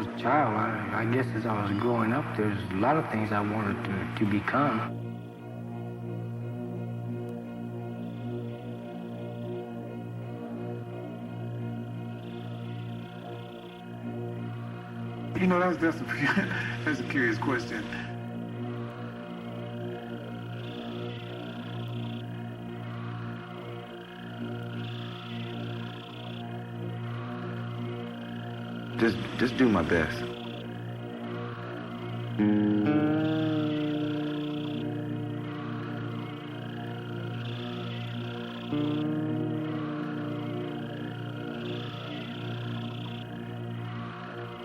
a child, I guess as I was growing up, there's a lot of things I wanted to become. You know, that's a curious question. Just do my best.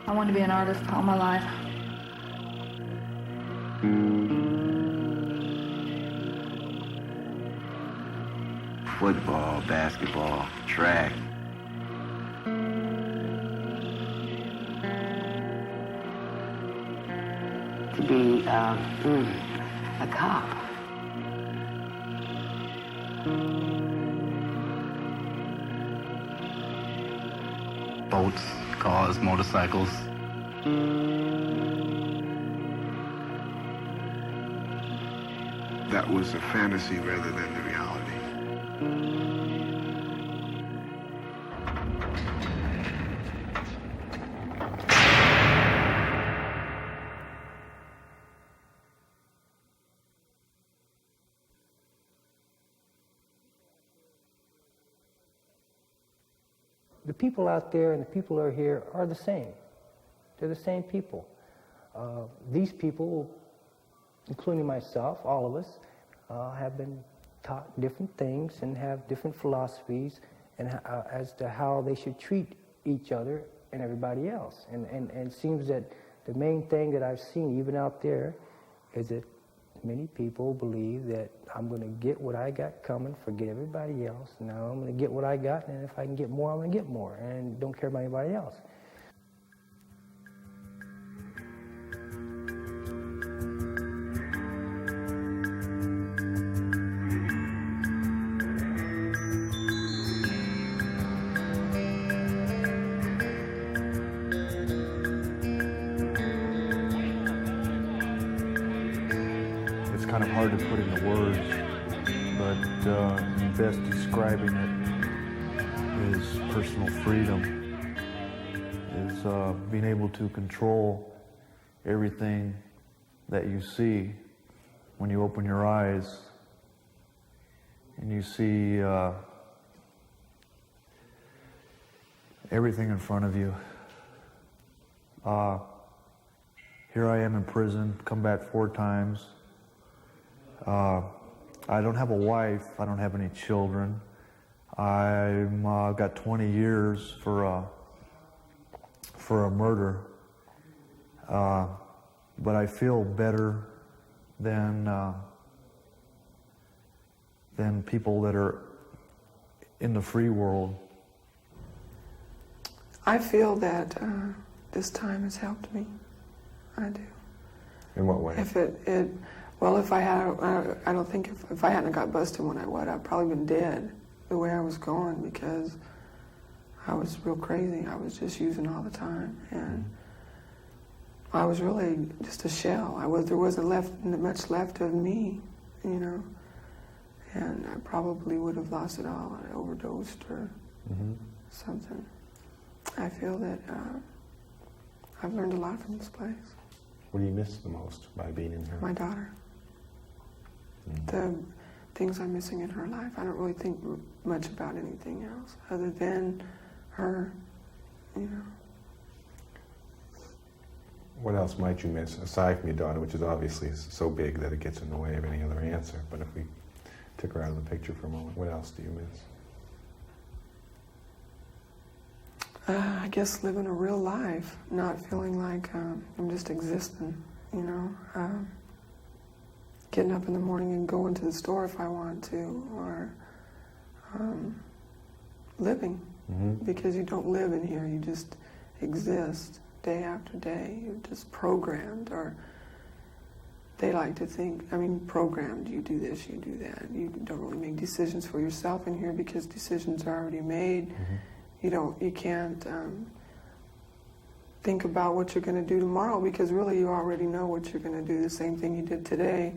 I wanted to be an artist all my life. Football, basketball, track. To be a cop. Boats, cars, motorcycles. That was a fantasy rather than the reality. The people out there and the people who are here are the same. They're the same people. These people, including myself, all of us, have been taught different things and have different philosophies and as to how they should treat each other and everybody else. And it seems that the main thing that I've seen, even out there, is that many people believe that I'm going to get what I got coming, forget everybody else. Now I'm going to get what I got, and if I can get more, I'm going to get more, and don't care about anybody else. It's kind of hard to put into words, but the best describing it is personal freedom, is being able to control everything that you see when you open your eyes and you see everything in front of you. Here I am in prison, come back 4 times. I don't have a wife, I don't have any children. I've got 20 years for a murder. But I feel better than people that are in the free world. I feel that this time has helped me. I do. In what way? Well, if I had, I don't think if I hadn't got busted when I would, I'd probably been dead the way I was going, because I was real crazy. I was just using all the time, and I was really just a shell. There wasn't much left of me, you know, and I probably would have lost it all. I overdosed or something. I feel that I've learned a lot from this place. What do you miss the most by being in here? My daughter. The things I'm missing in her life. I don't really think much about anything else other than her, you know. What else might you miss, aside from your daughter, which is obviously so big that it gets in the way of any other answer, but if we took her out of the picture for a moment, what else do you miss? I guess living a real life, not feeling like I'm just existing, you know. Getting up in the morning and going to the store if I want to, or living, because you don't live in here, you just exist day after day. You're just programmed, or they like to think, I mean, programmed, you do this, you do that. You don't really make decisions for yourself in here because decisions are already made. You can't think about what you're going to do tomorrow, because really you already know what you're going to do, the same thing you did today.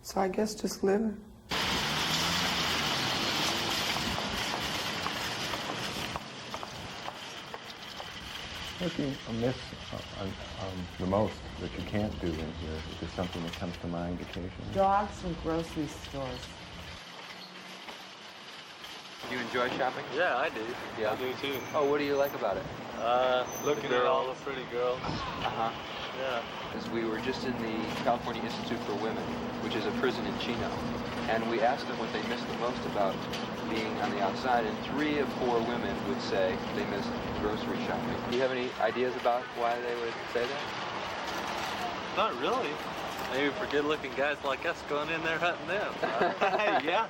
So I guess just living. What do you miss the most that you can't do in here? Is there something that comes to mind occasionally? Dogs and grocery stores. Do you enjoy shopping? Yeah, I do. Yeah. I do too. Oh, what do you like about it? Looking at all the pretty girls. Uh-huh. Yeah. Because we were just in the California Institute for Women, which is a prison in Chino, and we asked them what they missed the most about being on the outside, and 3 of 4 women would say they missed grocery shopping. Do you have any ideas about why they would say that? Not really. Maybe for good-looking guys like us going in there hunting them. Yeah.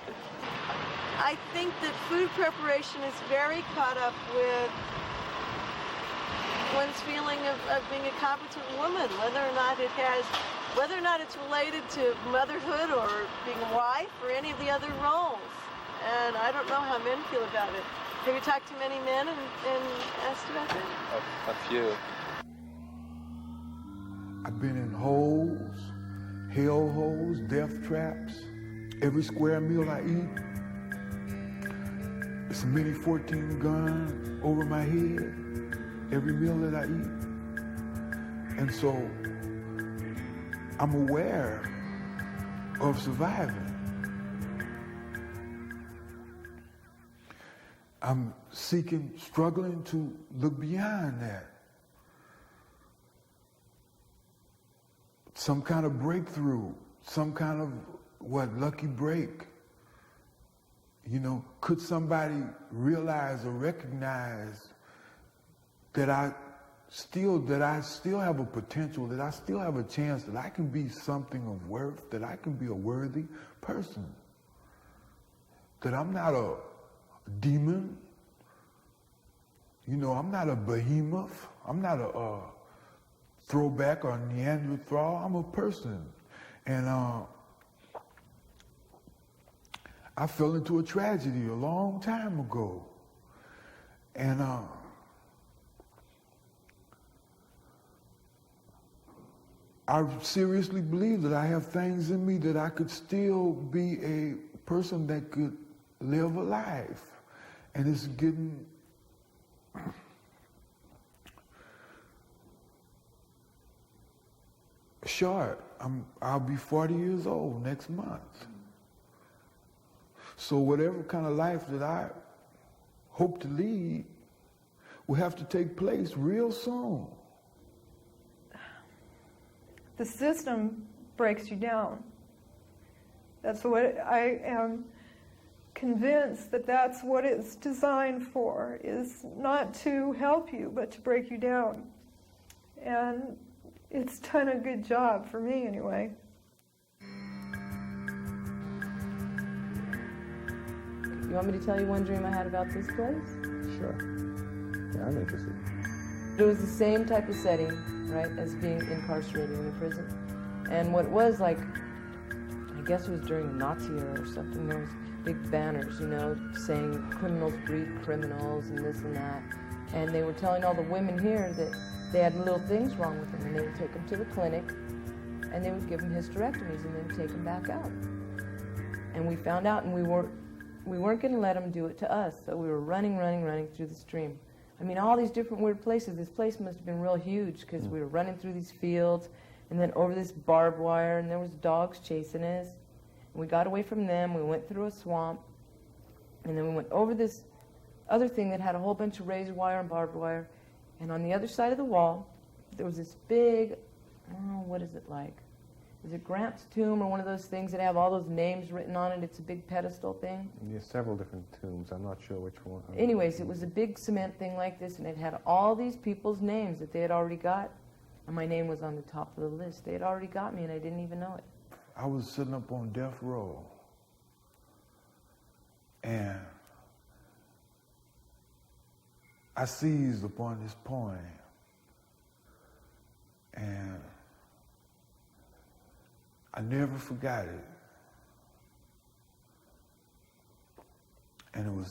I think that food preparation is very caught up with one's feeling of being a competent woman, whether or not it's related to motherhood or being a wife or any of the other roles. And I don't know how men feel about it. Have you talked to many men and asked about that? A few. I've been in holes, hell holes, death traps. Every square meal I eat, it's a mini 14 gun over my head. Every meal that I eat. And so I'm aware of surviving. I'm struggling to look beyond that. Some kind of breakthrough, some kind of, lucky break. You know, could somebody realize or recognize that I still have a potential, that I still have a chance, that I can be something of worth, that I can be a worthy person, that I'm not a demon, you know, I'm not a behemoth, I'm not a throwback or Neanderthal, I'm a person. And I fell into a tragedy a long time ago. And I seriously believe that I have things in me that I could still be a person that could live a life. And it's getting short. I'll be 40 years old next month. So whatever kind of life that I hope to lead will have to take place real soon. The system breaks you down. That's what I am convinced that that's what it's designed for, is not to help you, but to break you down. And it's done a good job for me anyway. You want me to tell you one dream I had about this place? Sure. Yeah, I'm interested. It was the same type of setting, right, as being incarcerated in a prison. And what it was like, I guess it was during the Nazi era or something, there was big banners, you know, saying criminals breed criminals and this and that. And they were telling all the women here that they had little things wrong with them, and they would take them to the clinic, and they would give them hysterectomies and then take them back out. And we found out, and we weren't going to let them do it to us, so we were running through the stream. I mean, all these different weird places. This place must have been real huge, because we were running through these fields, and then over this barbed wire, and there was dogs chasing us. And we got away from them, we went through a swamp, and then we went over this other thing that had a whole bunch of razor wire and barbed wire. And on the other side of the wall, there was this big, what is it like? Is it Grant's tomb, or one of those things that have all those names written on it? It's a big pedestal thing. There's several different tombs. I'm not sure which one. Anyways, it was a big cement thing like this, and it had all these people's names that they had already got. And my name was on the top of the list. They had already got me, and I didn't even know it. I was sitting up on death row, and I seized upon this poem, and I never forgot it. And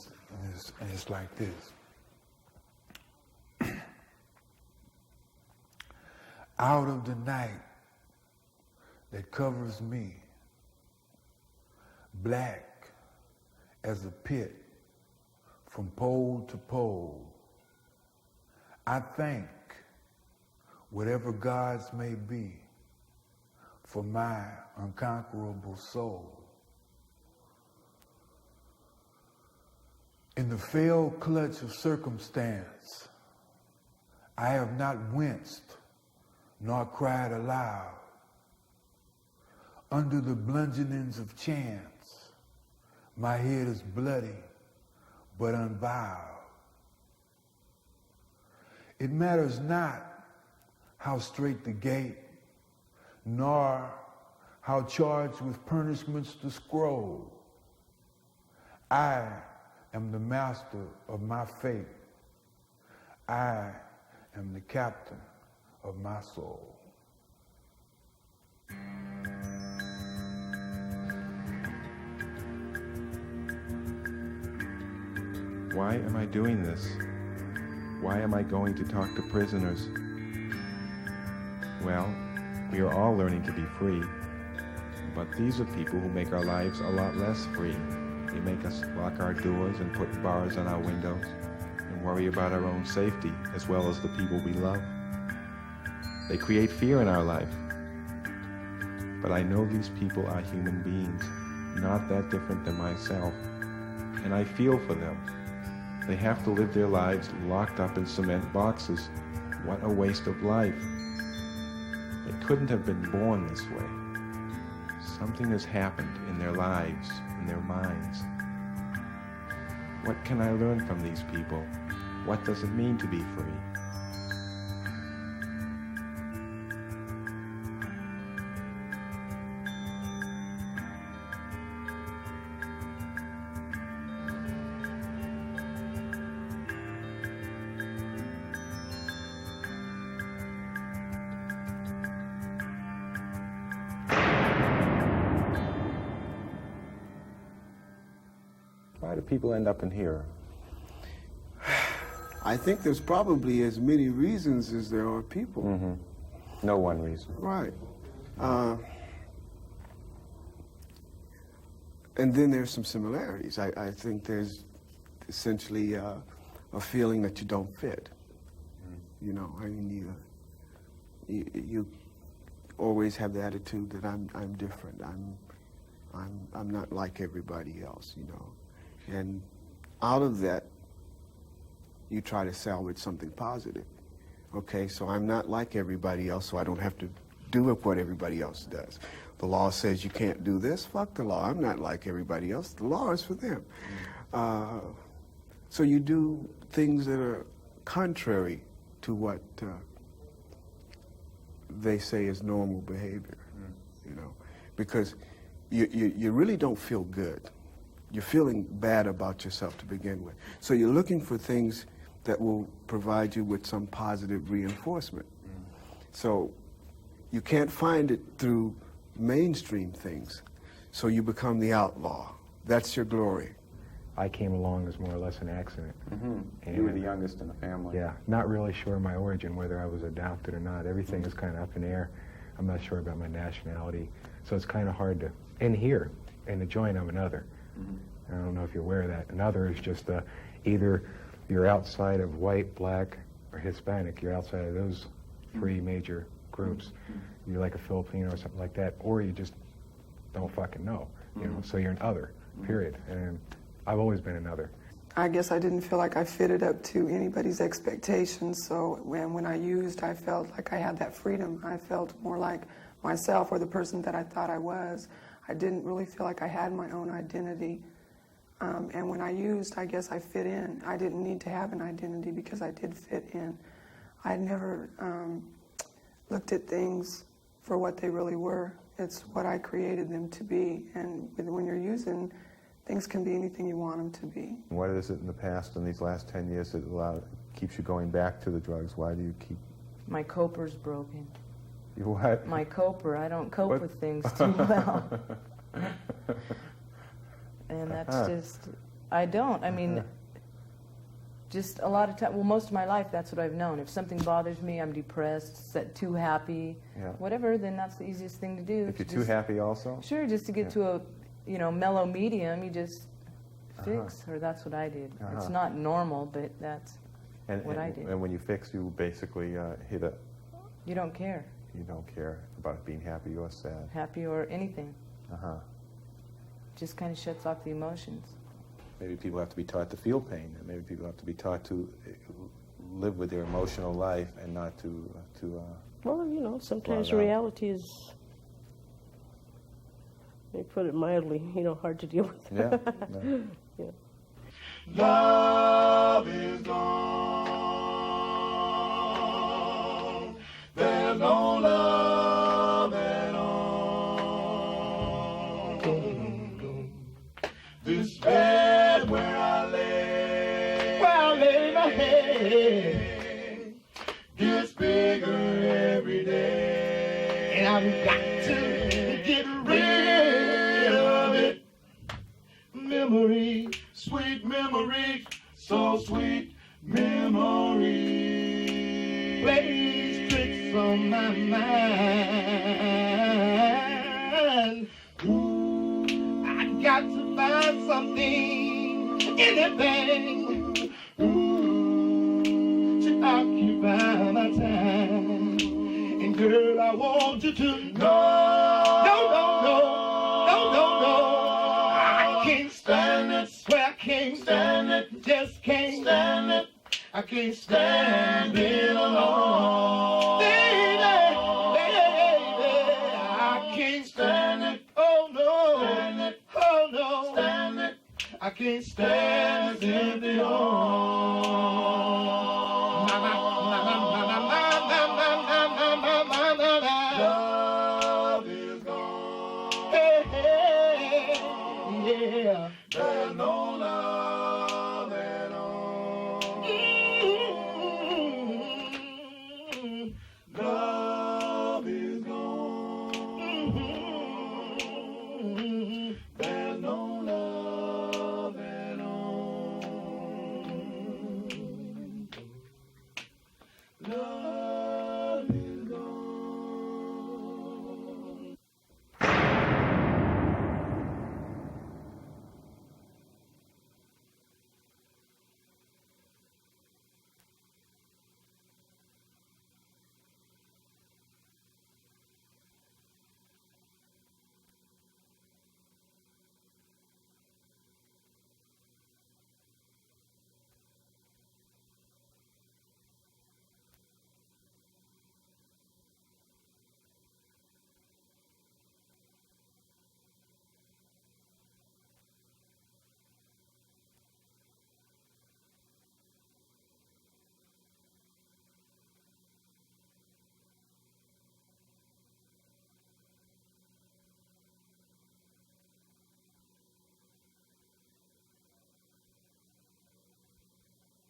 it's like this. out of the night that covers me, black as a pit from pole to pole. I thank whatever gods may be for my unconquerable soul. In the fell clutch of circumstance, I have not winced nor cried aloud. Under the bludgeonings of chance, my head is bloody but unbowed. It matters not how straight the gate, nor how charged with punishments the scroll. I am the master of my fate. I am the captain of my soul. Why am I doing this? Why am I going to talk to prisoners? Well, we are all learning to be free, but these are people who make our lives a lot less free. They make us lock our doors and put bars on our windows and worry about our own safety as well as the people we love. They create fear in our life. But I know these people are human beings, not that different than myself, and I feel for them. They have to live their lives locked up in cement boxes. What a waste of life. They couldn't have been born this way. Something has happened in their lives, in their minds. What can I learn from these people? What does it mean to be free? Why do people end up in here? I think there's probably as many reasons as there are people. Mm-hmm. No one reason. Right. And then there's some similarities. I think there's essentially a feeling that you don't fit. You know, I mean, you always have the attitude that I'm different. I'm not like everybody else, you know. And out of that, you try to salvage something positive. Okay, so I'm not like everybody else, so I don't have to do what everybody else does. The law says you can't do this, fuck the law. I'm not like everybody else. The law is for them. So you do things that are contrary to what they say is normal behavior, you know, because you really don't feel good. You're feeling bad about yourself to begin with. So you're looking for things that will provide you with some positive reinforcement. So you can't find it through mainstream things. So you become the outlaw. That's your glory. I came along as more or less an accident. Mm-hmm. You were the youngest in the family. Yeah, not really sure of my origin, whether I was adopted or not. Everything is kind of up in the air. I'm not sure about my nationality. So it's kind of hard to, in here, in the joint, I'm another. I don't know if you're aware of that. Another is just either you're outside of white, black, or Hispanic. You're outside of those three major groups. You're like a Filipino or something like that, or you just don't fucking know. You know, so you're an other, period. And I've always been another. I guess I didn't feel like I fitted up to anybody's expectations, so when I used, I felt like I had that freedom. I felt more like myself or the person that I thought I was. I didn't really feel like I had my own identity. And when I used, I guess I fit in. I didn't need to have an identity because I did fit in. I never looked at things for what they really were. It's what I created them to be. And when you're using, things can be anything you want them to be. What is it in the past, in these last 10 years, that keeps you going back to the drugs? Why do you keep... My coper's broken. Your what? My coper. I don't cope with things too well. And that's just, I don't. I mean, just a lot of time, well, most of my life, that's what I've known. If something bothers me, I'm depressed, too happy, whatever, then that's the easiest thing to do. If you're too happy also? Sure, just to get to a, mellow medium, you just fix, or that's what I did. It's not normal, but that's what I did. And when you fix, you basically hit a... You don't care. You don't care about being happy or sad. Happy or anything. Just kind of shuts off the emotions. Maybe people have to be taught to feel pain, and maybe people have to be taught to live with their emotional life and not to well, sometimes reality is, they put it mildly, hard to deal with. Yeah. Yeah. Love is gone. There's no love at all. This bed where I lay my head gets bigger every day, and I've got to get rid of it. Memory, sweet memory, so sweet memory plays tricks on my mind. Ooh, I got to find something, anything, to occupy my time. And girl, I want you to know, no, I can't stand it, swear I can't stand it, just can't stand it, I can't stand it alone. Baby, I can't stand it, oh no, stand it, I can't stand this empty home. Love is gone. Yeah, there's no love at all. Love is gone. There's no love at all. Love is gone.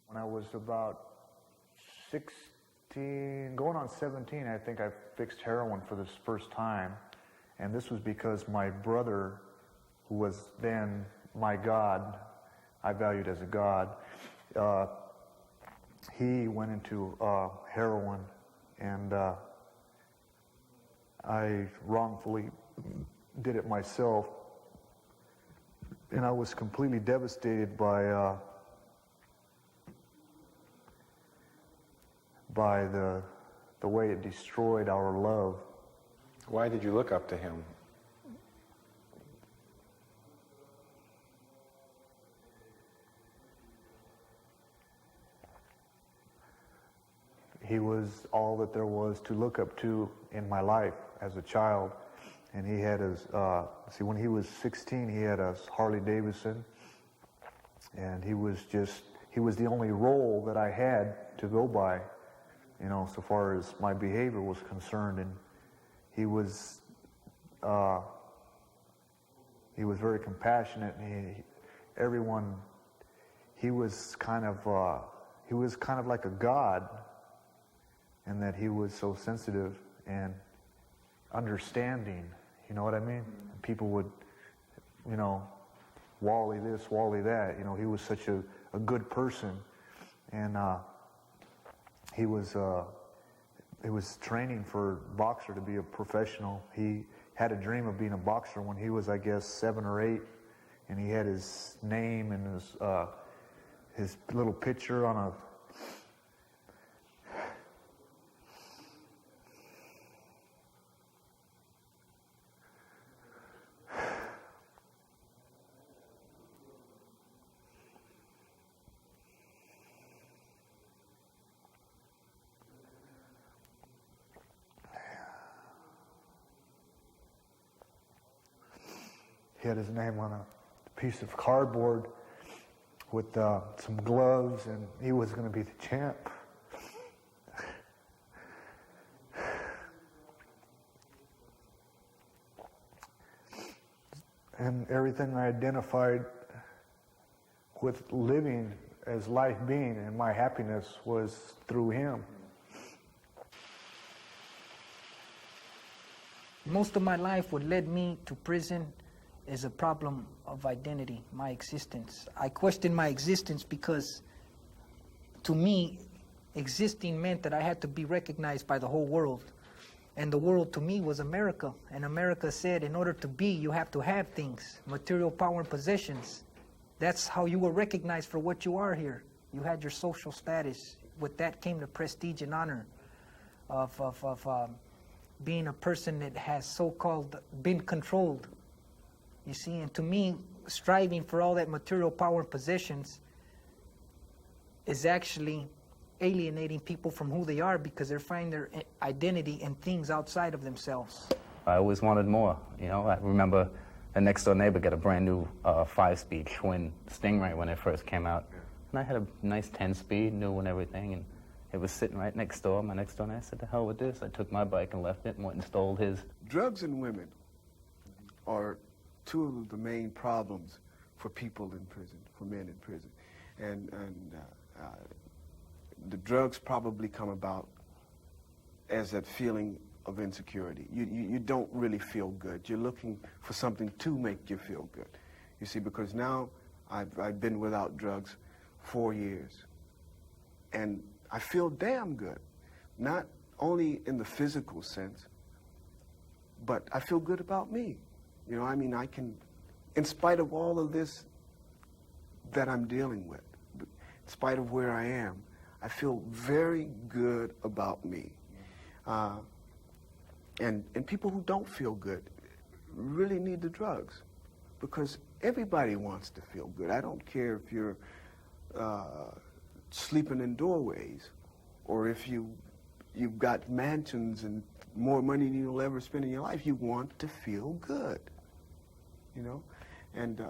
When I was about 16, going on 17, I think I fixed heroin for the first time. And this was because my brother, who was then my God, I valued as a God, he went into heroin, and I wrongfully did it myself. And I was completely devastated by the way it destroyed our love. Why did you look up to him? He was all that there was to look up to in my life as a child. And he had his, when he was 16, he had a Harley Davidson. And he was the only role that I had to go by, so far as my behavior was concerned. And he was very compassionate. And he was kind of like a god, in that he was so sensitive and understanding. You know what I mean? People would, Wally this, Wally that. He was such a good person. and he was training for boxer to be a professional. He had a dream of being a boxer when he was, I guess, 7 or 8, and he had his name and his little picture on a he had his name on a piece of cardboard with some gloves, and he was going to be the champ. And everything I identified with living as life being and my happiness was through him. Most of my life, what led me to prison is a problem of identity, my existence. I questioned my existence because, to me, existing meant that I had to be recognized by the whole world. And the world, to me, was America. And America said, in order to be, you have to have things, material power and possessions. That's how you were recognized for what you are here. You had your social status. With that came the prestige and honor of being a person that has so-called been controlled. You see, and to me, striving for all that material power and possessions is actually alienating people from who they are, because they're finding their identity in things outside of themselves. I always wanted more, you know. I remember the next door neighbor got a brand new 5-speed twin Stingray when it first came out. And I had a nice 10-speed, new and everything, and it was sitting right next door, my next door neighbor. I said, the hell with this. I took my bike and left it and went and stole his. Drugs and women are two of the main problems for people in prison, for men in prison. And the drugs probably come about as that feeling of insecurity. You don't really feel good. You're looking for something to make you feel good. You see, because now I've been without drugs 4 years, and I feel damn good. Not only in the physical sense, but I feel good about me. You know, I mean, I can, in spite of all of this that I'm dealing with, in spite of where I am, I feel very good about me. And people who don't feel good really need the drugs, because everybody wants to feel good. I don't care if you're sleeping in doorways, or if you've got mansions and more money than you'll ever spend in your life. You want to feel good, you know? And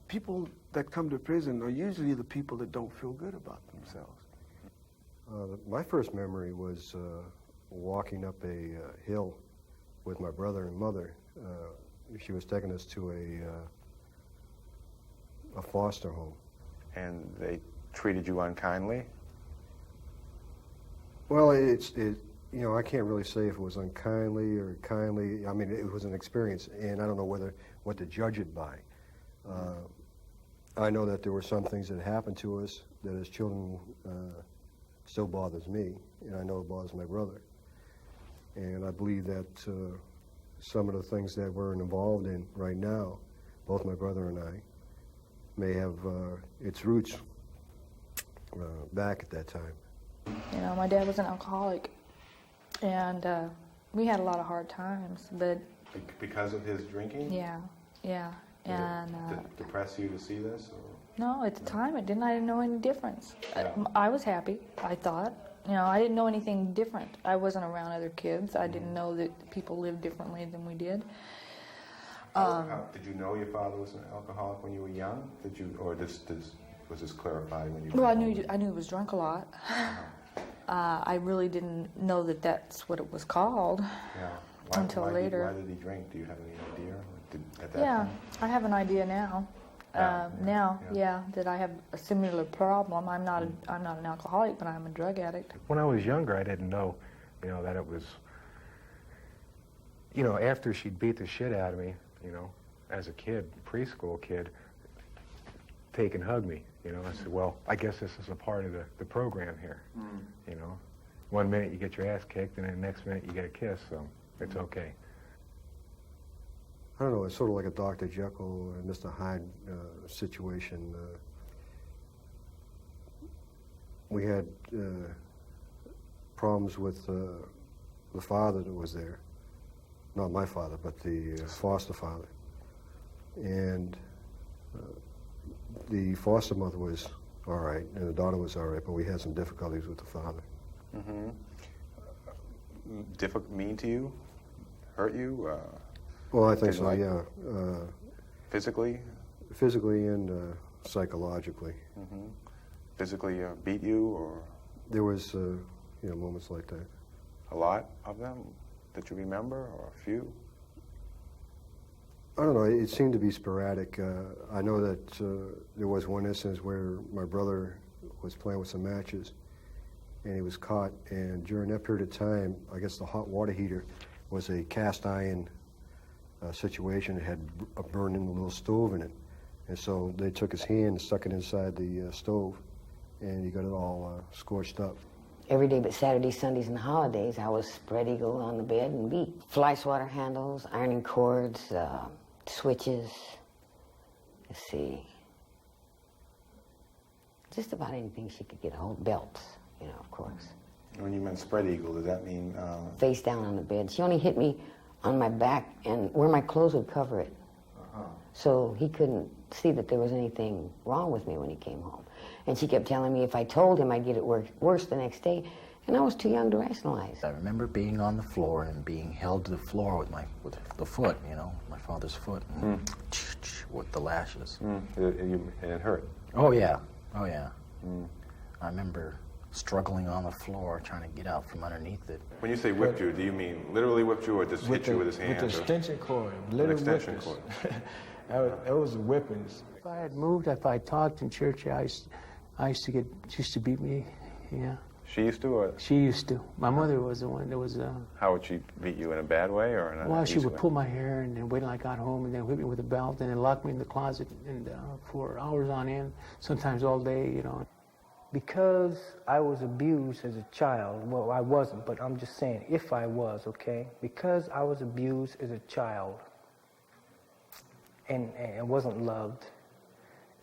people that come to prison are usually the people that don't feel good about themselves. My first memory was walking up a hill with my brother and mother. She was taking us to a foster home. And they treated you unkindly? Well, you know, I can't really say if it was unkindly or kindly. I mean, it was an experience, and I don't know what to judge it by. I know that there were some things that happened to us that as children still bothers me, and I know it bothers my brother. And I believe that some of the things that we're involved in right now, both my brother and I, may have its roots back at that time. You know, my dad was an alcoholic, and we had a lot of hard times, but... Because of his drinking? Yeah, yeah. And did it depress you to see this? Or? No, at the time it didn't. I didn't know any difference. Yeah. I was happy, I thought. You know, I didn't know anything different. I wasn't around other kids. I didn't know that people lived differently than we did. Did you know your father was an alcoholic when you were young? Did you, or was this clarified when you were Well, I knew he was drunk a lot. I really didn't know that that's what it was called until later. Why did he drink? Do you have any idea? At that Yeah, time? I have an idea now. That I have a similar problem. I'm not an alcoholic, but I'm a drug addict. When I was younger, I didn't know, you know, that it was, you know, after she'd beat the shit out of me, you know, as a kid, preschool kid, take and hug me. You know, I said, well, I guess this is a part of the program here. You know, one minute you get your ass kicked, and then the next minute you get a kiss, so it's okay. I don't know, it's sort of like a Dr. Jekyll and Mr. Hyde situation. We had problems with the father that was there. Not my father, but the foster father. And the foster mother was all right, and the daughter was all right, but we had some difficulties with the father. Mean to you? Hurt you? Well, I think so, like yeah. Physically? Physically and psychologically. Physically beat you, or? There was, you know, moments like that. A lot of them that you remember, or a few? I don't know, it seemed to be sporadic. I know that there was one instance where my brother was playing with some matches and he was caught, and during that period of time, I guess the hot water heater was a cast iron situation. It had a burning little stove in it. And so they took his hand and stuck it inside the stove, and he got it all scorched up. Every day but Saturdays, Sundays, and holidays, I was spread eagle on the bed and beat. Fly swatter handles, ironing cords, switches, let's see, just about anything she could get a hold, belts, you know, of course. When you meant spread eagle, does that mean? Face down on the bed. She only hit me on my back and where my clothes would cover it. So he couldn't see that there was anything wrong with me when he came home. And she kept telling me if I told him, I'd get it worse the next day. And I was too young to rationalize. I remember being on the floor and being held to the floor with the foot, you know, my father's foot, and with the lashes. It hurt? Oh, yeah. Oh, yeah. I remember struggling on the floor, trying to get out from underneath it. When you say whipped you, do you mean literally whipped you, or just hit you with his hands? With the extension cord. An extension cord. That was whippings. If I had moved, if I talked in church, she used to beat me, yeah. She used to, or? She used to. My mother was the one that was... How would she beat you, in a bad way or in a Well, she nice would way? pull my hair and then wait till I got home and then whip me with a belt and then lock me in the closet and for hours on end, sometimes all day, you know. Because I was abused as a child, well, I wasn't, but I'm just saying, if I was, okay? Because I was abused as a child and wasn't loved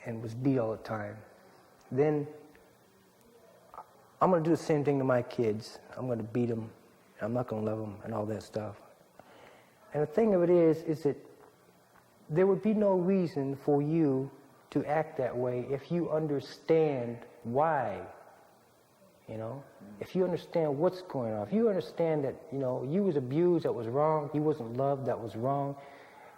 and was beat all the time, then I'm going to do the same thing to my kids. I'm going to beat them. I'm not going to love them and all that stuff. And the thing of it is that there would be no reason for you to act that way if you understand why, you know? If you understand what's going on. If you understand that, you know, you was abused, that was wrong. You wasn't loved, that was wrong.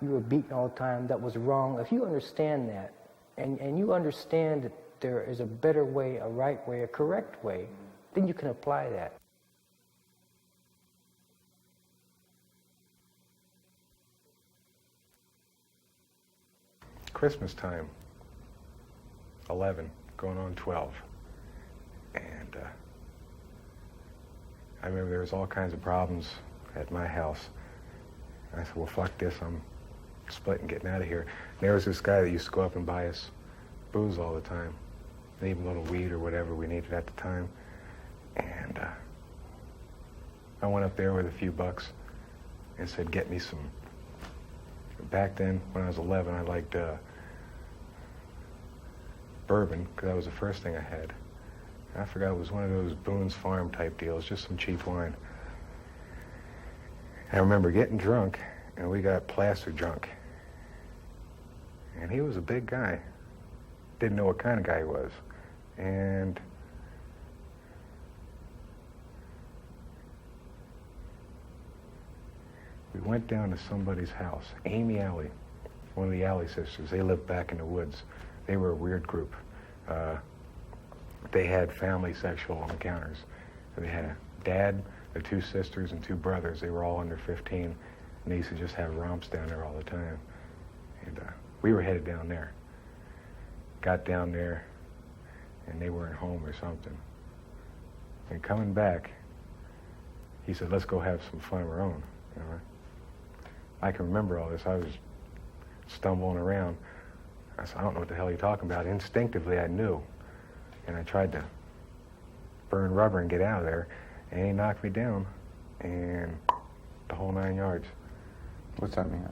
You were beaten all the time, that was wrong. If you understand that, and you understand that there is a better way, a right way, a correct way, then you can apply that. Christmas time, 11, going on 12. And I remember there was all kinds of problems at my house. And I said, well, fuck this, I'm splitting, getting out of here. And there was this guy that used to go up and buy us booze all the time, and even a little weed or whatever we needed at the time. And I went up there with a few bucks and said, get me some. Back then, when I was 11, I liked bourbon, because that was the first thing I had. I forgot, it was one of those Boone's Farm type deals, just some cheap wine. I remember getting drunk, and we got plaster drunk. And he was a big guy. Didn't know what kind of guy he was. And we went down to somebody's house, Amy Alley, one of the Alley sisters. They lived back in the woods. They were a weird group. They had family sexual encounters. They had a dad, their 2 sisters, and 2 brothers. They were all under 15, and they used to just have romps down there all the time. And we were headed down there. Got down there, and they weren't home or something. And coming back, he said, let's go have some fun of our own. You know? I can remember all this. I was stumbling around. I said, I don't know what the hell you're talking about. Instinctively, I knew. And I tried to burn rubber and get out of there, and he knocked me down, and the whole 9 yards. What's that mean?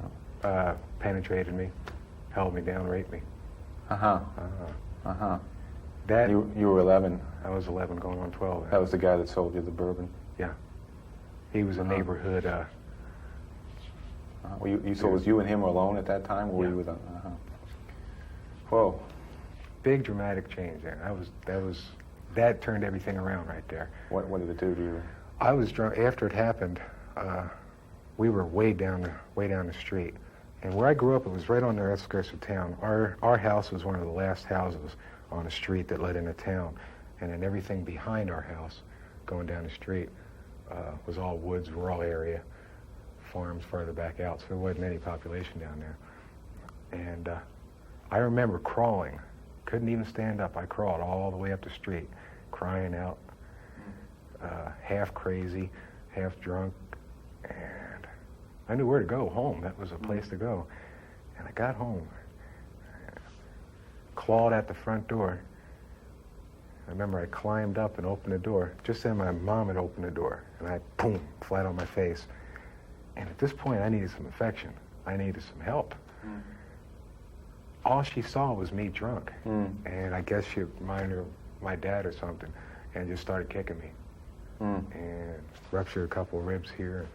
Penetrated me, held me down, raped me. Uh-huh. Uh-huh. That You were 11. I was 11 going on 12. That was the guy that sold you the bourbon? Yeah. He was a neighborhood... So was you and him alone at that time, or were you with him? Whoa. Big dramatic change there. That turned everything around right there. What did it do to you? I was drunk. After it happened, we were way down the street. And where I grew up, it was right on the outskirts of town. Our house was one of the last houses on a street that led into town. And then everything behind our house, going down the street, was all woods, rural area, farms further back out, so there wasn't any population down there. And I remember crawling. Couldn't even stand up. I crawled all the way up the street, crying out, half crazy, half drunk, and I knew where to go, home. That was a place to go. And I got home, clawed at the front door. I remember I climbed up and opened the door. Just then my mom had opened the door, and I, boom, flat on my face. And at this point, I needed some affection. I needed some help. All she saw was me drunk. And I guess she reminded her of my dad or something, and just started kicking me. And ruptured a couple of ribs here,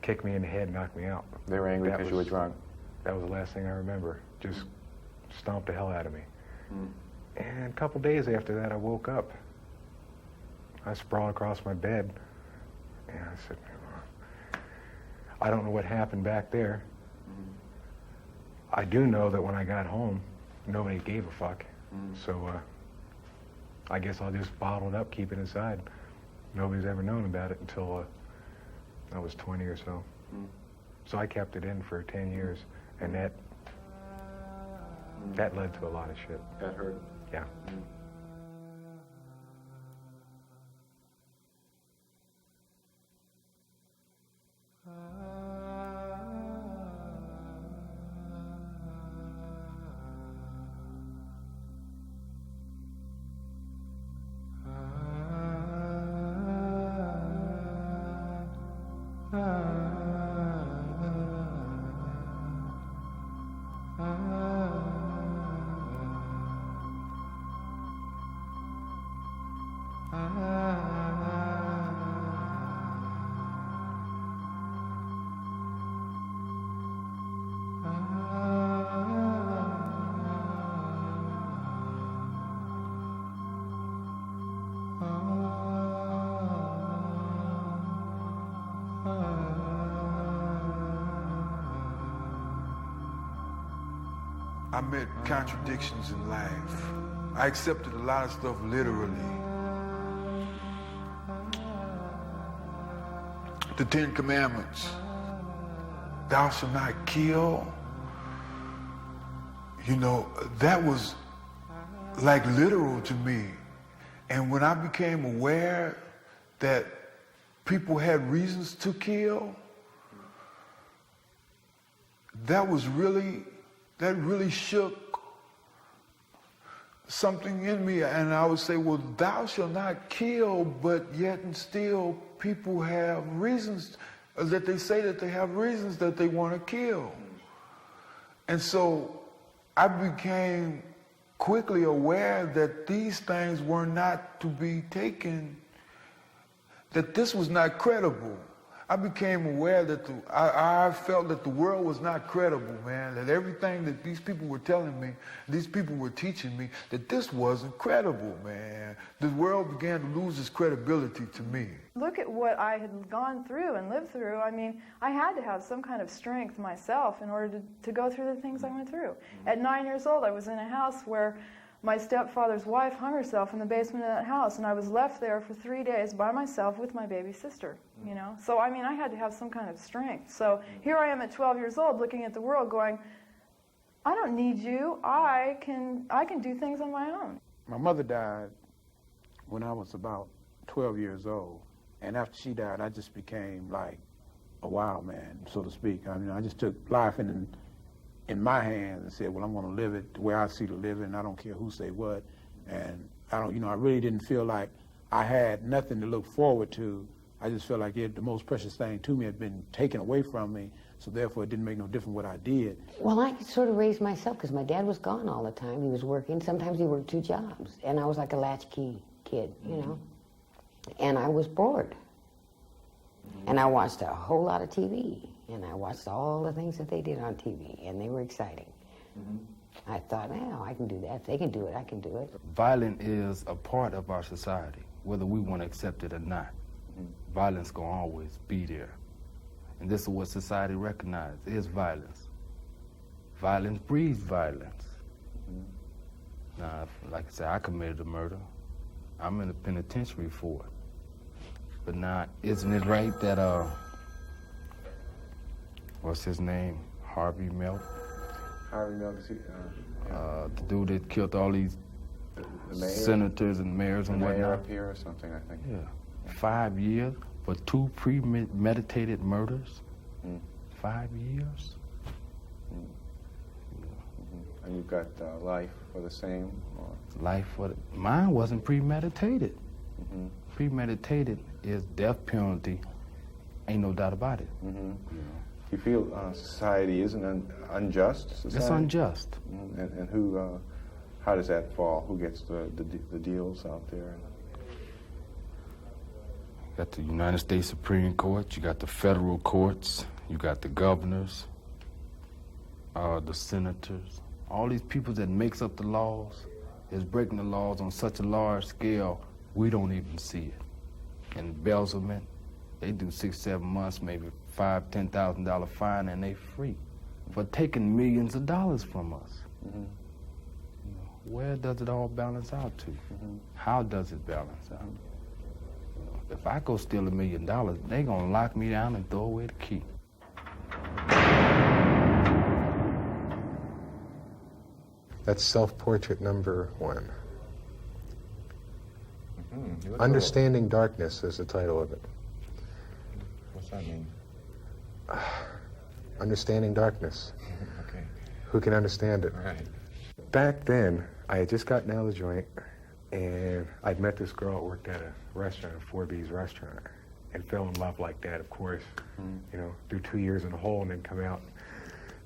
kicked me in the head, knocked me out. They were angry because you were drunk? That was the last thing I remember. Just stomped the hell out of me. And a couple days after that, I woke up. I sprawled across my bed, and I said, I don't know what happened back there. I do know that when I got home, nobody gave a fuck. So I guess I'll just bottle it up, keep it inside. Nobody's ever known about it until I was 20 or so. So I kept it in for 10 years, and that led to a lot of shit. That hurt? Yeah. I met contradictions in life. I accepted a lot of stuff literally. The 10 Commandments. Thou shalt not kill. You know, that was like literal to me. And when I became aware that people had reasons to kill, that really shook something in me. And I would say, well, thou shalt not kill, but yet and still people have reasons that they say that they have reasons that they want to kill. And so I became quickly aware that these things were not to be taken, that this was not credible. I became aware that I felt that the world was not credible, man, that everything that these people were telling me, these people were teaching me, that this wasn't credible, man. The world began to lose its credibility to me. Look at what I had gone through and lived through. I mean, I had to have some kind of strength myself in order to go through the things I went through. At 9 years old, I was in a house where my stepfather's wife hung herself in the basement of that house, and I was left there for 3 days by myself with my baby sister, you know? So, I mean, I had to have some kind of strength. So here I am at 12 years old looking at the world going, I don't need you. I can do things on my own. My mother died when I was about 12 years old. And after she died, I just became like a wild man, so to speak. I mean, I just took life in in my hands and said, well, I'm going to live it the way I see to live it, and I don't care who say what. And I don't, you know, I really didn't feel like I had nothing to look forward to. I just felt like the most precious thing to me had been taken away from me, so therefore it didn't make no difference what I did. Well, I sort of raised myself because my dad was gone all the time. He was working. Sometimes he worked 2 jobs, and I was like a latchkey kid, you know. And I was bored. And I watched a whole lot of TV, and I watched all the things that they did on TV, and they were exciting. I thought, well, I can do that. If they can do it, I can do it. Violence is a part of our society, whether we want to accept it or not. Violence gonna always be there. And this is what society recognizes, is violence. Violence breeds violence. Now, like I said, I committed a murder. I'm in the penitentiary for it. But now, isn't it right that, what's his name? Harvey Milk? Harvey Milk, the dude that killed all these the mayor? senators and mayors and the mayor whatnot. up here or something, I think. Yeah. 5 years for 2 premeditated murders. 5 years. And you've got life for the same? Or? Life for the, mine wasn't premeditated. Premeditated is death penalty. Ain't no doubt about it. You feel society isn't unjust? Society? It's unjust. And who? How does that fall? Who gets the deals out there? You got the United States Supreme Court. You got the federal courts. You got the governors, the senators. All these people that makes up the laws is breaking the laws on such a large scale, we don't even see it. Embezzlement, they do 6, 7 months, maybe $5,000, $10,000 fine, and they free for taking millions of dollars from us. You know, where does it all balance out to? How does it balance out? You know, if I go steal $1 million, they gonna lock me down and throw away the key. That's self-portrait number 1. Understanding Darkness is the title of it. What's that mean? Understanding Darkness. Okay. Who can understand it? Right. Back then, I had just gotten out of the joint, and I'd met this girl that worked at a restaurant, a 4B's restaurant, and fell in love like that, of course. You know, do 2 years in a hole and then come out.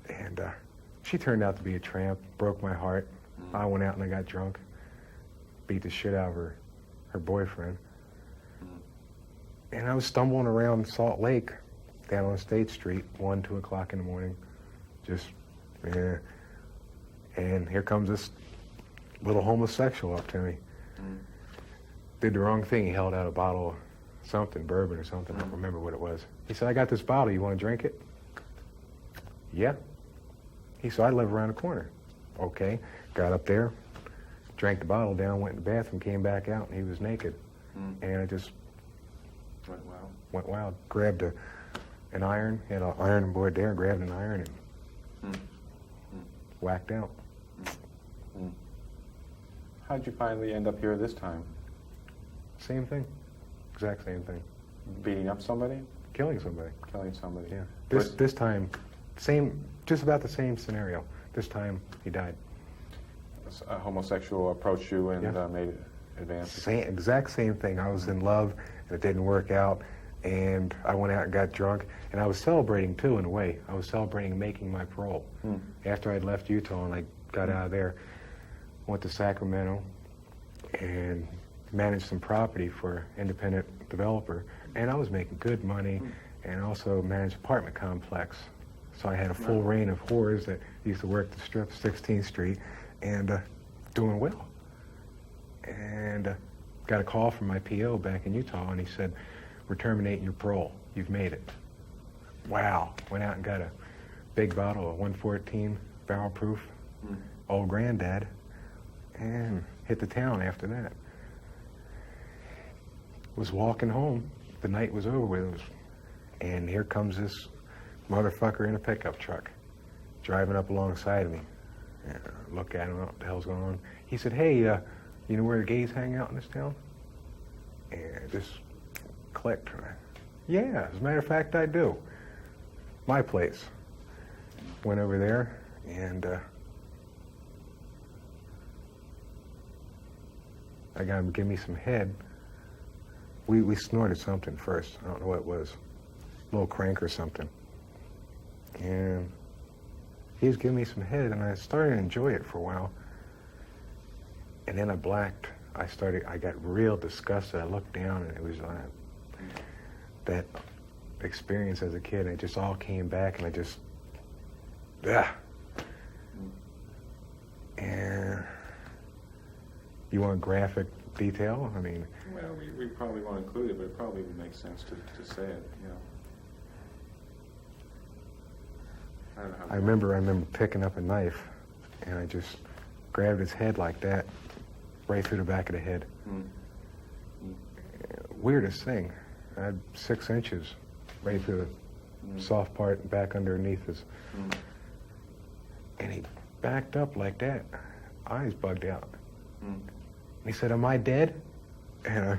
And she turned out to be a tramp, broke my heart. I went out and I got drunk, beat the shit out of her boyfriend. And I was stumbling around Salt Lake, down on State Street, 1, 2 o'clock in the morning, just, yeah. And here comes this little homosexual up to me. Did the wrong thing. He held out a bottle of something, bourbon or something. I don't remember what it was. He said, I got this bottle. You want to drink it? Yeah. He said, I live around the corner. Okay. Got up there, drank the bottle down, went in the bathroom, came back out, and he was naked. And I just went wild. Grabbed an iron, had an iron board there, grabbed an iron and whacked out. How'd you finally end up here this time? Same thing. Exact same thing. Beating up somebody? Killing somebody. Killing somebody. Yeah. This time, just about the same scenario. This time, he died. A homosexual approached you and made advances? Exact same thing. I was in love, and it didn't work out, and I went out and got drunk, and I was celebrating, too, in a way. I was celebrating making my parole. After I'd left Utah and I got out of there, went to Sacramento and managed some property for an independent developer, and I was making good money, and also managed apartment complex. So I had a full reign of whores that used to work the strip, 16th Street, and doing well. And got a call from my PO back in Utah, and he said, we're terminating your parole. You've made it. Wow. Went out and got a big bottle of 114 barrel proof, old granddad, and hit the town after that. Was walking home. The night was over with. And here comes this motherfucker in a pickup truck, driving up alongside of me. And I look at him, what the hell's going on? He said, hey, you know where the gays hang out in this town? And it just clicked. Yeah, as a matter of fact, I do. My place. Went over there, And I got him to give me some head. We snorted something first. I don't know what it was. A little crank or something. And he was giving me some head, and I started to enjoy it for a while. And then I blacked. I got real disgusted. I looked down, and it was that experience as a kid, and it just all came back, and I just, And you want graphic detail? I mean, well, we probably won't include it, but it probably would make sense to say it, you know. I remember picking up a knife, and I just grabbed his head like that, right through the back of the head. Weirdest thing. I had 6 inches right through the soft part back underneath his. And he backed up like that, eyes bugged out. And he said, "Am I dead?" And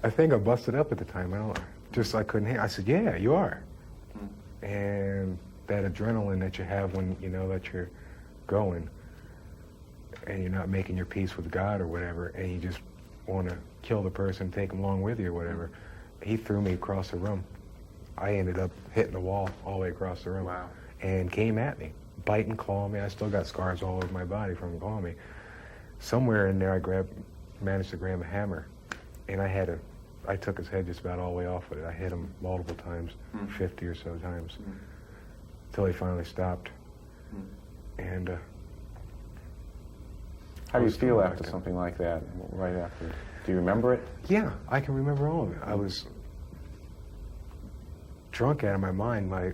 I think I busted up at the time. I couldn't hear. I said, "Yeah, you are." And that adrenaline that you have when you know that you're going and you're not making your peace with God or whatever, and you just want to kill the person, take them along with you or whatever. He threw me across the room. I ended up hitting the wall all the way across the room. Wow. And came at me, biting, clawing me. I still got scars all over my body from him clawing me. Somewhere in there, I managed to grab a hammer, and I took his head just about all the way off with it. I hit him multiple times, 50 or so times, until he finally stopped. And how do you feel after something like that? Right after, do you remember it? Yeah, I can remember all of it. I was drunk out of my mind. My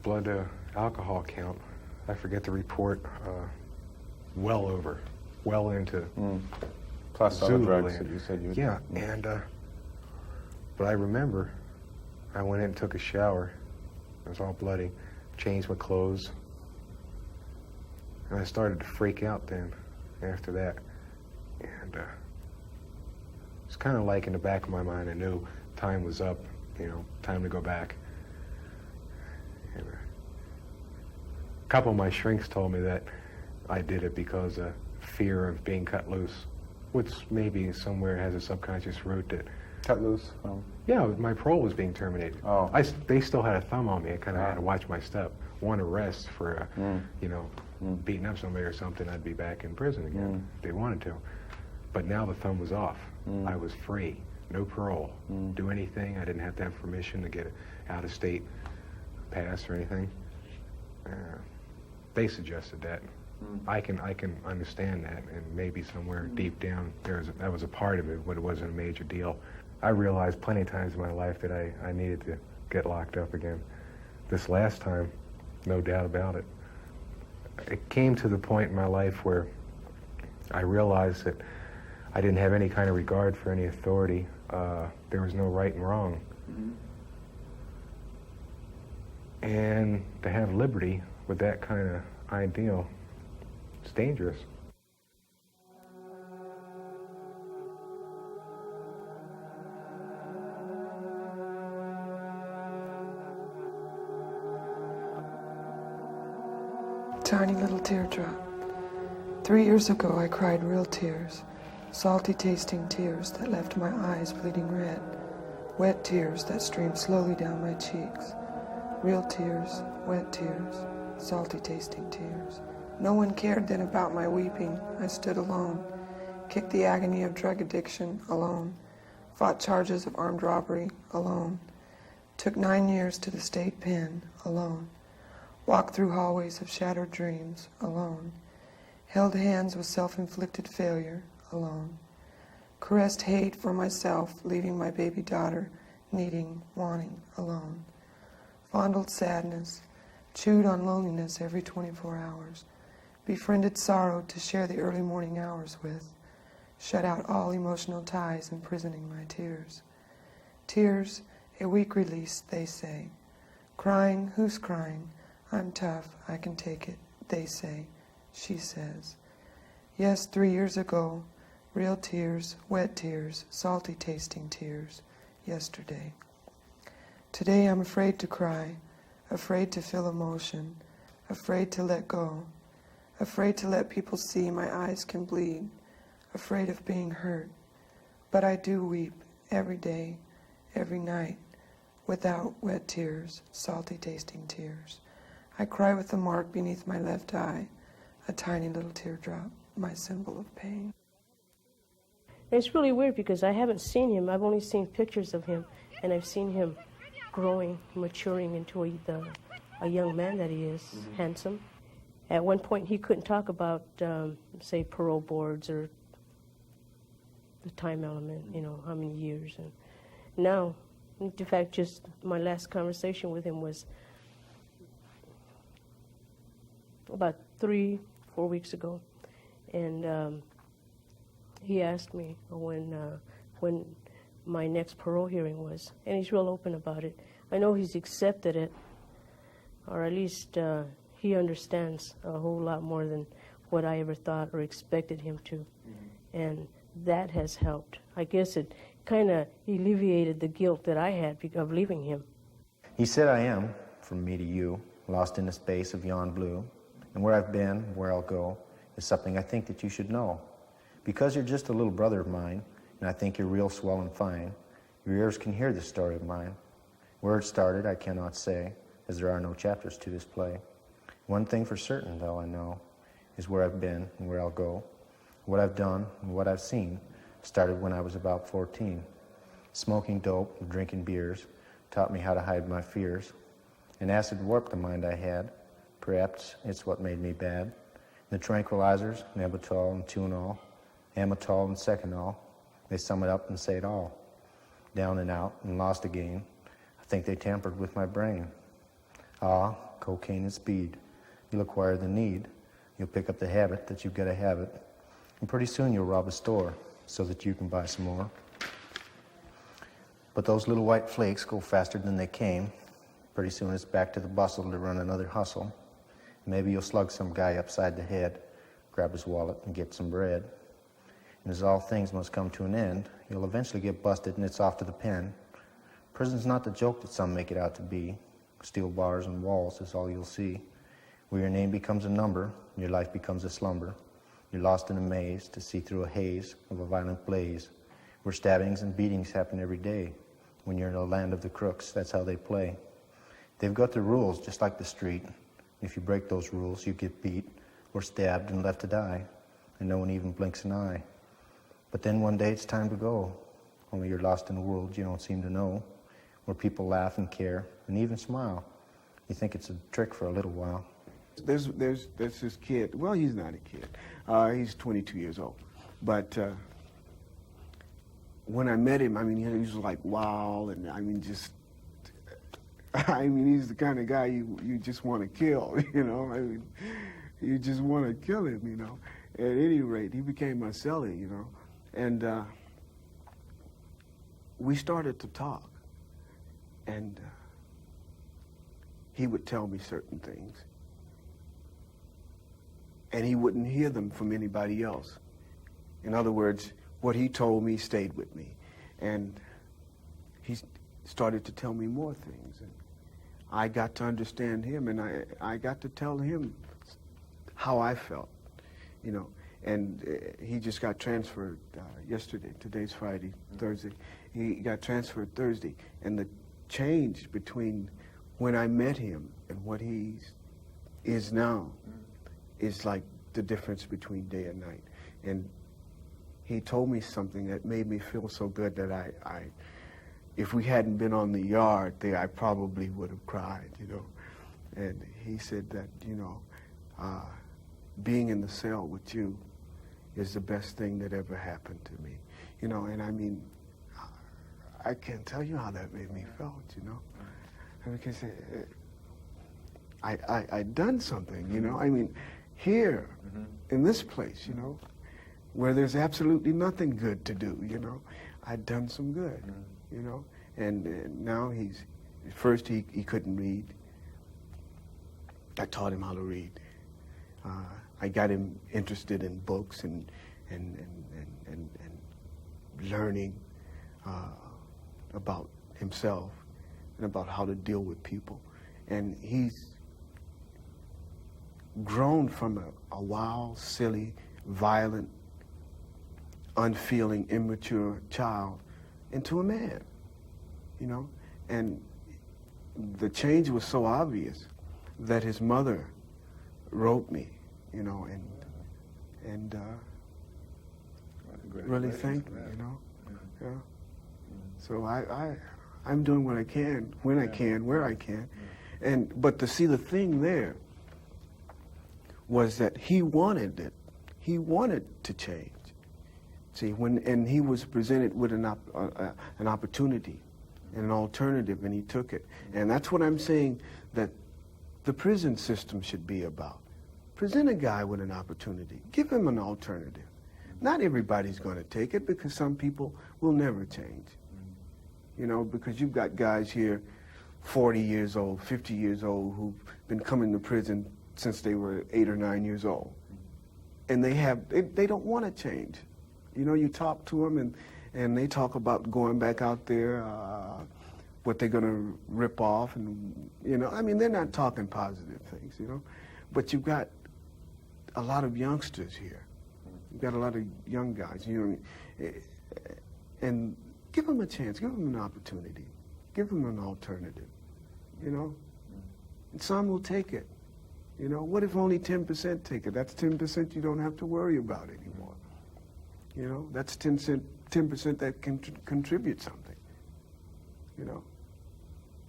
blood alcohol count, I forget the report, well into plus other drugs that you said you would. Yeah, and but I remember I went in and took a shower. I was all bloody, changed my clothes, and I started to freak out then after that. And it's kind of like in the back of my mind, I knew time was up, time to go back. And a couple of my shrinks told me that I did it because of fear of being cut loose, which maybe somewhere has a subconscious root that... Cut loose? Yeah, my parole was being terminated. Oh. They still had a thumb on me. I kind of had to watch my step. One arrest for, beating up somebody or something, I'd be back in prison again if they wanted to. But now the thumb was off. I was free, no parole. Do anything. I didn't have to have permission to get out of state pass or anything. They suggested that. I can understand that, and maybe somewhere deep down that was a part of it, but it wasn't a major deal. I realized plenty of times in my life that I needed to get locked up again. This last time, no doubt about it. It came to the point in my life where I realized that I didn't have any kind of regard for any authority. There was no right and wrong. And to have liberty with that kind of ideal, it's dangerous. Tiny little teardrop. 3 years ago, I cried real tears, salty tasting tears that left my eyes bleeding red, wet tears that streamed slowly down my cheeks. Real tears, wet tears, salty tasting tears. No one cared then about my weeping. I stood alone, kicked the agony of drug addiction alone, fought charges of armed robbery alone, took 9 years to the state pen alone, walked through hallways of shattered dreams alone, held hands with self-inflicted failure alone, caressed hate for myself, leaving my baby daughter needing, wanting alone, fondled sadness, chewed on loneliness every 24 hours, befriended sorrow to share the early morning hours with, shut out all emotional ties imprisoning my tears. Tears, a weak release, they say. Crying, who's crying? I'm tough, I can take it, they say, she says. Yes, 3 years ago, real tears, wet tears, salty tasting tears, yesterday. Today I'm afraid to cry, afraid to feel emotion, afraid to let go, afraid to let people see my eyes can bleed, afraid of being hurt. But I do weep every day, every night, without wet tears, salty tasting tears. I cry with a mark beneath my left eye, a tiny little teardrop, my symbol of pain. It's really weird because I haven't seen him. I've only seen pictures of him, and I've seen him growing, maturing into a young man that he is, handsome. At one point, he couldn't talk about, say, parole boards or the time element, you know, how many years. And now, in fact, just my last conversation with him was about 3-4 weeks ago, and he asked me when my next parole hearing was, and he's real open about it. I know he's accepted it, or at least he understands a whole lot more than what I ever thought or expected him to, and that has helped. I guess it kind of alleviated the guilt that I had of leaving him. He said I am, from me to you, lost in the space of yon blue, and where I've been, where I'll go, is something I think that you should know. Because you're just a little brother of mine, and I think you're real swell and fine, your ears can hear this story of mine. Where it started, I cannot say, as there are no chapters to this play. One thing for certain, though, I know, is where I've been and where I'll go. What I've done and what I've seen started when I was about 14. Smoking dope and drinking beers taught me how to hide my fears. And acid warped the mind I had. Perhaps it's what made me bad. The tranquilizers, Nabitol and Tunol, Amatol and Seconal, they sum it up and say it all. Down and out and lost again. I think they tampered with my brain. Ah, cocaine and speed. You'll acquire the need. You'll pick up the habit that you've got to have it. And pretty soon you'll rob a store so that you can buy some more. But those little white flakes go faster than they came. Pretty soon it's back to the bustle to run another hustle. Maybe you'll slug some guy upside the head, grab his wallet and get some bread. And as all things must come to an end, you'll eventually get busted and it's off to the pen. Prison's not the joke that some make it out to be. Steel bars and walls is all you'll see. Where your name becomes a number, your life becomes a slumber. You're lost in a maze to see through a haze of a violent blaze, where stabbings and beatings happen every day. When you're in a land of the crooks, that's how they play. They've got their rules just like the street. If you break those rules, you get beat or stabbed and left to die, and no one even blinks an eye. But then one day it's time to go, only you're lost in a world you don't seem to know, where people laugh and care and even smile. You think it's a trick for a little while. There's this kid. Well, he's not a kid. He's 22 years old. But when I met him, I mean, he was like wow, and I mean, he's the kind of guy you just want to kill, you know. I mean, you just want to kill him, you know. At any rate, he became my cellie, you know, and we started to talk, and he would tell me certain things, and he wouldn't hear them from anybody else. In other words, what he told me stayed with me, and he started to tell me more things, and I got to understand him, and I got to tell him how I felt, you know. And he just got transferred yesterday. Today's Friday, Thursday. He got transferred Thursday, and the change between when I met him and what he is now is like the difference between day and night. And he told me something that made me feel so good that I if we hadn't been on the yard there, I probably would have cried, you know. And he said that, you know, being in the cell with you is the best thing that ever happened to me, you know. And I mean, I can't tell you how that made me feel, you know. Because I'd done something, you know. I mean, here, in this place, you know, where there's absolutely nothing good to do, you know, I'd done some good, you know. And now first he couldn't read. I taught him how to read. I got him interested in books and learning about himself and about how to deal with people. And grown from a wild, silly, violent, unfeeling, immature child into a man, you know? And the change was so obvious that his mother wrote me, you know, and really thanked me, you know? Yeah. So I'm doing what I can, when I can, where I can. But to see the thing there was that he wanted it. He wanted to change. See, and he was presented with an opportunity and an alternative, and he took it. And that's what I'm saying that the prison system should be about. Present a guy with an opportunity. Give him an alternative. Not everybody's going to take it, because some people will never change. You know, because you've got guys here 40 years old, 50 years old, who've been coming to prison since they were 8 or 9 years old. And they don't want to change. You know, you talk to them and they talk about going back out there, what they're going to rip off, and, you know, I mean, they're not talking positive things, you know. But you've got a lot of youngsters here. You've got a lot of young guys, you know, and give them a chance, give them an opportunity, give them an alternative, you know. And some will take it, you know. What if only 10% take it? That's 10% you don't have to worry about anymore. You know, that's 10% that can contribute something, you know.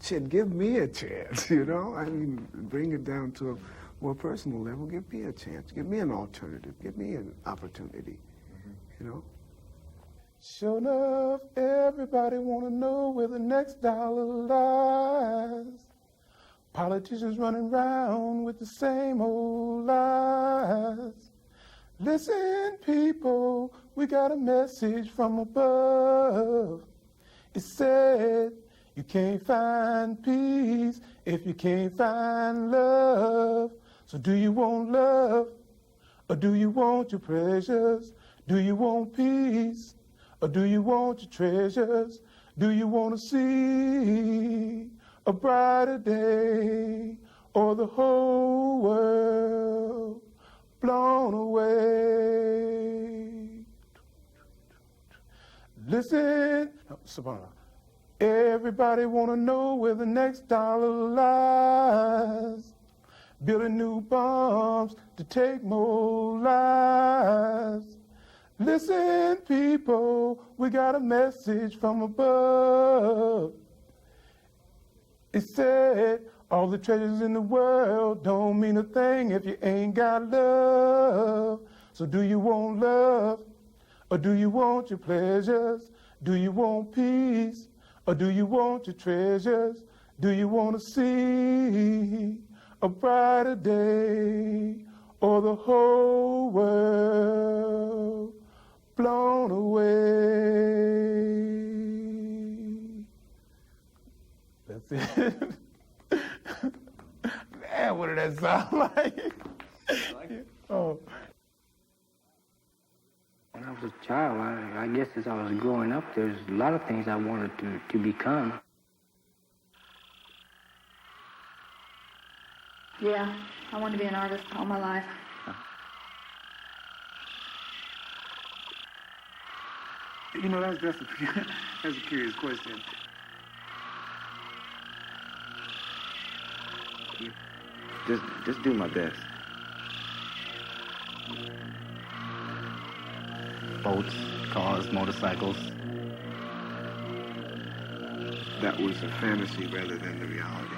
Shit, give me a chance, you know. I mean, bring it down to a more personal level. Give me a chance. Give me an alternative. Give me an opportunity, you know. Sure enough, everybody want to know where the next dollar lies. Politicians running around with the same old lies. Listen, people, we got a message from above. It said, you can't find peace if you can't find love. So do you want love, or do you want your pleasures? Do you want peace, or do you want your treasures? Do you want to see a brighter day, or the whole world blown away? Listen, Savannah. Everybody want to know where the next dollar lies. Building new bombs to take more lives. Listen, people, we got a message from above. It said, all the treasures in the world don't mean a thing if you ain't got love. So do you want love, or do you want your pleasures? Do you want peace, or do you want your treasures? Do you want to see a brighter day, or the whole world blown away? That's it. Man, what did that sound like? Oh. When I was a child, I guess as I was growing up, there's a lot of things I wanted to become. Yeah, I wanted to be an artist all my life. You know, that's a curious question. Just do my best. Boats, cars, motorcycles. That was a fantasy rather than the reality.